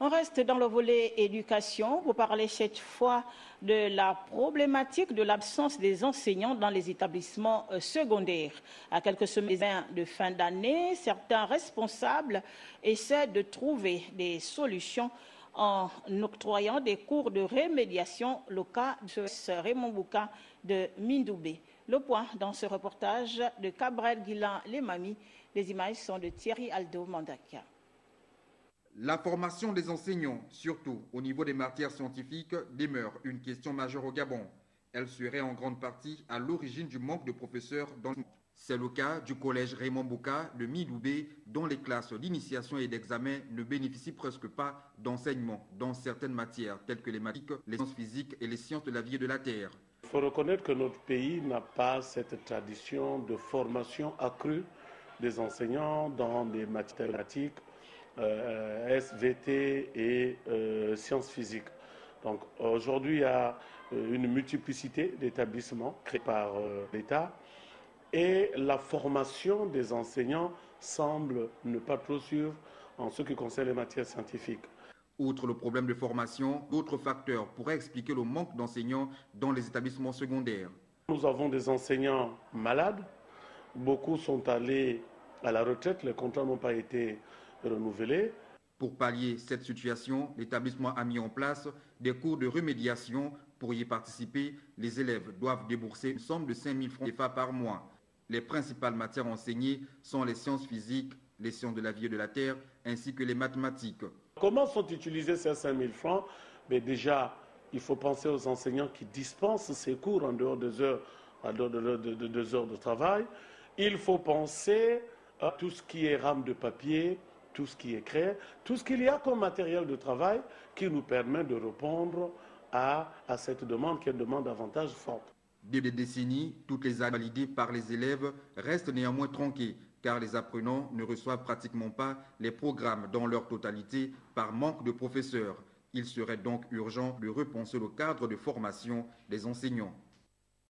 On reste dans le volet éducation pour parler cette fois de la problématique de l'absence des enseignants dans les établissements secondaires. À quelques semaines de fin d'année, certains responsables essaient de trouver des solutions en octroyant des cours de rémédiation, le cas de Raymond Bouka de Mindoubé. Le point dans ce reportage de Cabrel Guilan Lemami. Les images sont de Thierry Aldo Mandaka. La formation des enseignants, surtout au niveau des matières scientifiques, demeure une question majeure au Gabon. Elle serait en grande partie à l'origine du manque de professeurs dans le monde. C'est le cas du collège Raymond Bouka de Mindoubé, dont les classes d'initiation et d'examen ne bénéficient presque pas d'enseignement dans certaines matières, telles que les mathématiques, les sciences physiques et les sciences de la vie et de la terre. Il faut reconnaître que notre pays n'a pas cette tradition de formation accrue des enseignants dans des mathématiques, SVT et sciences physiques. Donc aujourd'hui, il y a une multiplicité d'établissements créés par l'État et la formation des enseignants semble ne pas trop suivre en ce qui concerne les matières scientifiques. Outre le problème de formation, d'autres facteurs pourraient expliquer le manque d'enseignants dans les établissements secondaires. Nous avons des enseignants malades, beaucoup sont allés à la retraite, les contrats n'ont pas été renouvelés. Pour pallier cette situation, l'établissement a mis en place des cours de remédiation. Pour y participer, les élèves doivent débourser une somme de 5 000 francs CFA par mois. Les principales matières enseignées sont les sciences physiques, les sciences de la vie et de la terre, ainsi que les mathématiques. Comment sont utilisés ces 5 000 francs? Mais déjà, il faut penser aux enseignants qui dispensent ces cours en dehors des heures, de 2 heures de travail. Il faut penser à tout ce qui est rame de papier, tout ce qui est craie, tout ce qu'il y a comme matériel de travail qui nous permet de répondre à cette demande qui est une demande davantage forte. Dès des décennies, toutes les années validées par les élèves restent néanmoins tronquées, car les apprenants ne reçoivent pratiquement pas les programmes dans leur totalité par manque de professeurs. Il serait donc urgent de repenser le cadre de formation des enseignants.